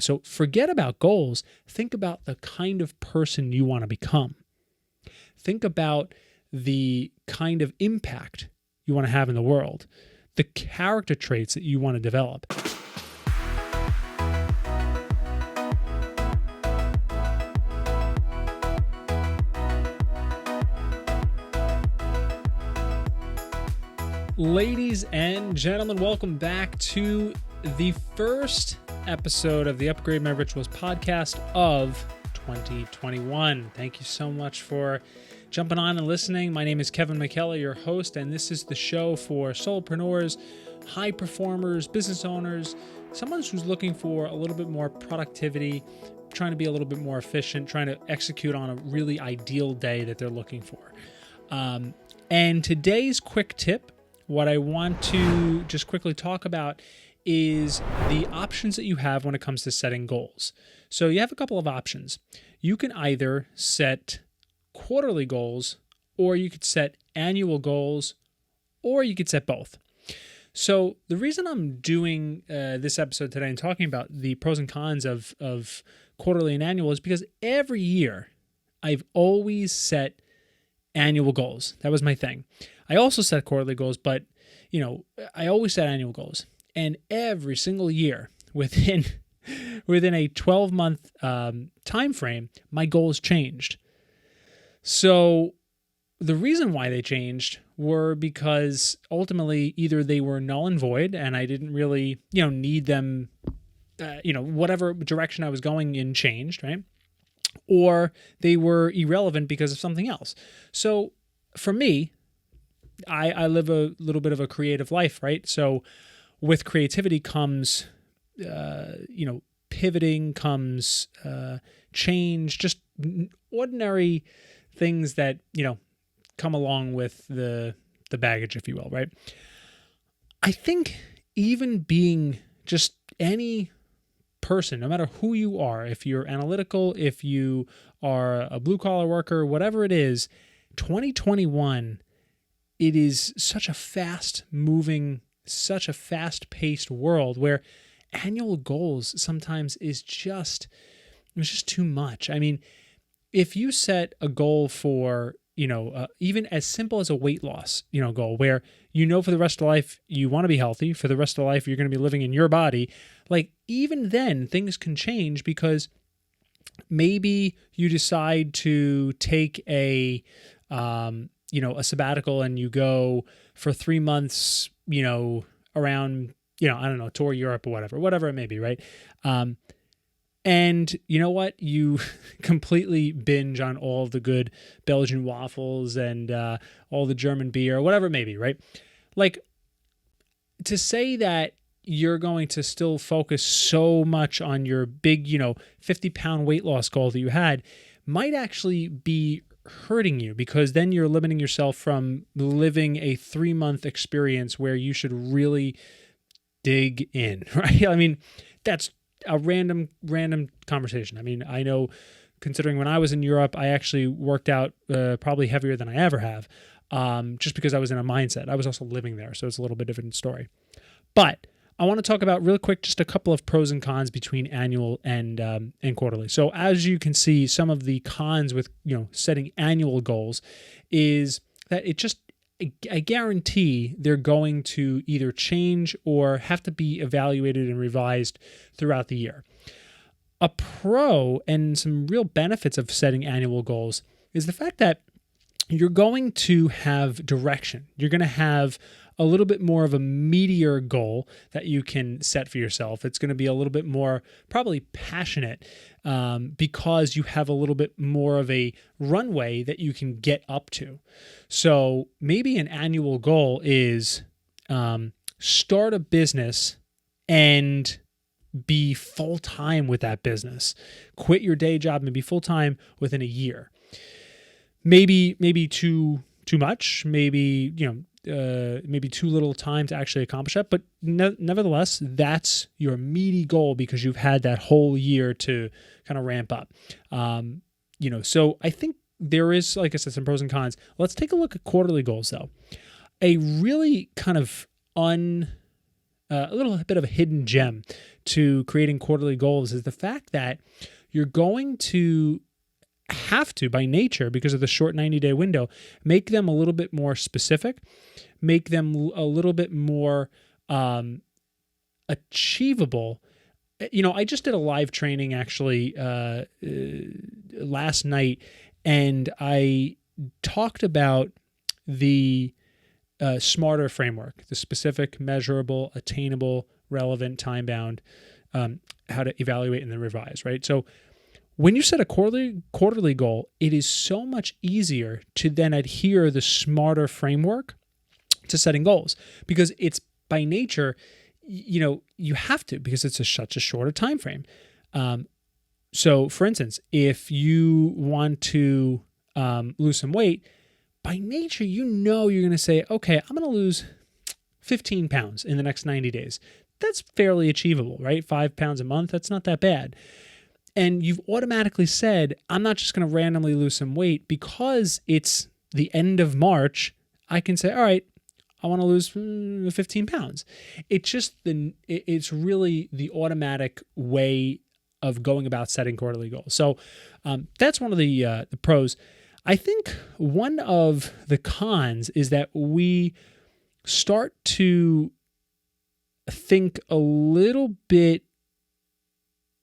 So forget about goals. Think about the kind of person you want to become. Think about the kind of impact you want to have in the world, the character traits that you want to develop. Ladies and gentlemen, welcome back to the first episode of the Upgrade My Rituals podcast of 2021. Thank you so much for jumping on and listening. My name is Kevin McKellar, your host, and this is the show for solopreneurs, high performers, business owners, someone who's looking for a little bit more productivity, trying to be a little bit more efficient, trying to execute on a really ideal day that they're looking for. And today's quick tip, what I want to just quickly talk about is the options that you have when it comes to setting goals. So you have a couple of options. You can either set quarterly goals, or you could set annual goals, or you could set both. So the reason I'm doing this episode today and talking about the pros and cons of quarterly and annual is because every year I've always set annual goals. That was my thing. I also set quarterly goals, but I always set annual goals. And every single year within a 12-month time frame, my goals changed. So the reason why they changed were because ultimately either they were null and void and I didn't really, need them, whatever direction I was going in changed, right? Or they were irrelevant because of something else. So for me, I live a little bit of a creative life, right? So with creativity comes, pivoting, comes change, just ordinary things that, come along with the baggage, if you will, right? I think even being just any person, no matter who you are, if you're analytical, if you are a blue-collar worker, whatever it is, 2021, it is such a fast-moving, such a fast-paced world where annual goals sometimes is just too much. I mean, if you set a goal for, even as simple as a weight loss, goal where, for the rest of life, you want to be healthy, for the rest of life, you're going to be living in your body, like even then things can change because maybe you decide to take a sabbatical and you go for 3 months, around, tour Europe or whatever it may be, right? And you know what? You completely binge on all the good Belgian waffles and all the German beer, or whatever it may be, right? Like, to say that you're going to still focus so much on your big, 50-pound weight loss goal that you had might actually be hurting you, because then you're limiting yourself from living a 3-month experience where you should really dig in, right? I mean, that's a random conversation. I mean, I know, considering when I was in Europe, I actually worked out probably heavier than I ever have, just because I was in a mindset. I was also living there, so it's a little bit different story. But I want to talk about real quick just a couple of pros and cons between annual and quarterly. So as you can see, some of the cons with setting annual goals is that I guarantee they're going to either change or have to be evaluated and revised throughout the year. A pro and some real benefits of setting annual goals is the fact that you're going to have direction. You're going to have a little bit more of a meatier goal that you can set for yourself. It's going to be a little bit more probably passionate because you have a little bit more of a runway that you can get up to. So maybe an annual goal is start a business and be full-time with that business. Quit your day job and be full-time within a year. Maybe too much, maybe too little time to actually accomplish that. But nevertheless, that's your meaty goal because you've had that whole year to kind of ramp up. So I think there is, like I said, some pros and cons. Let's take a look at quarterly goals, though. A really kind of a little bit of a hidden gem to creating quarterly goals is the fact that you're going to have to, by nature, because of the short 90-day window, make them a little bit more specific, make them a little bit more achievable. I just did a live training actually last night, and I talked about the SMARTER framework, the specific, measurable, attainable, relevant, time-bound, how to evaluate and then revise, right? So when you set a quarterly goal, it is so much easier to then adhere the SMARTER framework to setting goals, because it's by nature, you have to, because it's such a shorter time frame. So for instance, if you want to lose some weight, by nature, you're going to say, okay, I'm going to lose 15 pounds in the next 90 days. That's fairly achievable, right? 5 pounds a month, that's not that bad. And you've automatically said, I'm not just going to randomly lose some weight because it's the end of March. I can say, all right, I want to lose 15 pounds. It's really the automatic way of going about setting quarterly goals. So that's one of the pros. I think one of the cons is that we start to think a little bit,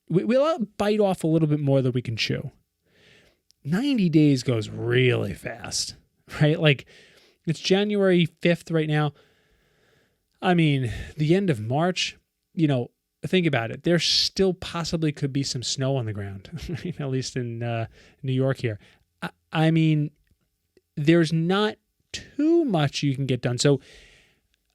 we'll bite off a little bit more than we can chew. 90 days goes really fast, right? Like, it's January 5th right now. I mean, the end of March, think about it. There still possibly could be some snow on the ground, right? At least in New York here. I mean, there's not too much you can get done. So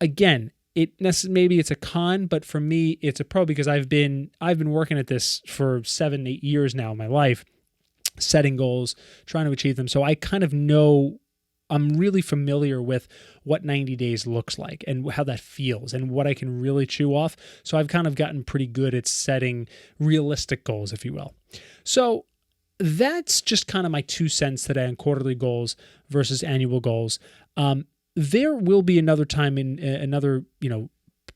again, maybe it's a con, but for me, it's a pro, because I've been working at this for 7-8 years now in my life, setting goals, trying to achieve them. So I kind of know, I'm really familiar with what 90 days looks like and how that feels and what I can really chew off. So I've kind of gotten pretty good at setting realistic goals, if you will. So that's just kind of my 2 cents today on quarterly goals versus annual goals. There will be another time in another,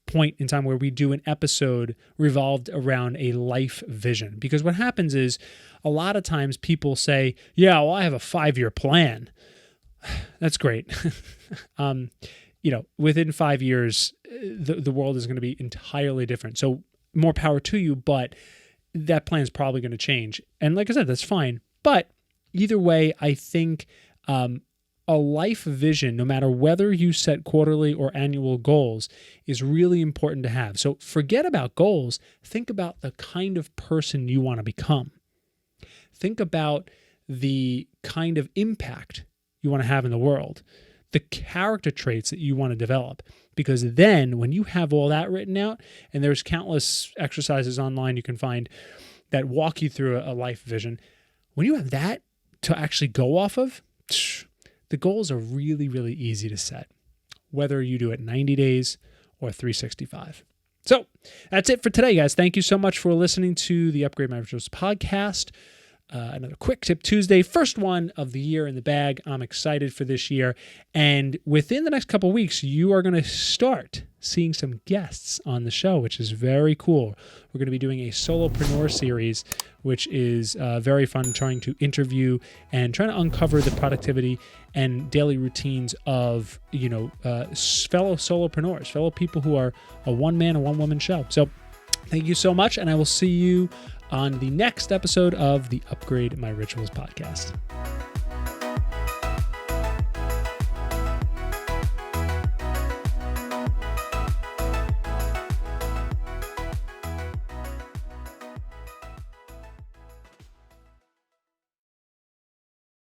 point in time where we do an episode revolved around a life vision. Because what happens is a lot of times people say, yeah, well, I have a 5-year plan. That's great. Within 5 years, the world is going to be entirely different. So more power to you, but that plan is probably going to change. And like I said, that's fine. But either way, I think a life vision, no matter whether you set quarterly or annual goals, is really important to have. So forget about goals. Think about the kind of person you want to become. Think about the kind of impact you want to have in the world, the character traits that you want to develop. Because then when you have all that written out, and there's countless exercises online you can find that walk you through a life vision, when you have that to actually go off of, the goals are really, really easy to set, whether you do it 90 days or 365. So that's it for today, guys. Thank you so much for listening to the Upgrade My Rituals podcast. Another Quick Tip Tuesday, first one of the year in the bag. I'm excited for this year. And within the next couple of weeks, you are going to start seeing some guests on the show, which is very cool. We're going to be doing a solopreneur series, which is very fun, trying to interview and trying to uncover the productivity and daily routines of, fellow solopreneurs, fellow people who are a one-man or one-woman show. So thank you so much, and I will see you on the next episode of the Upgrade My Rituals podcast.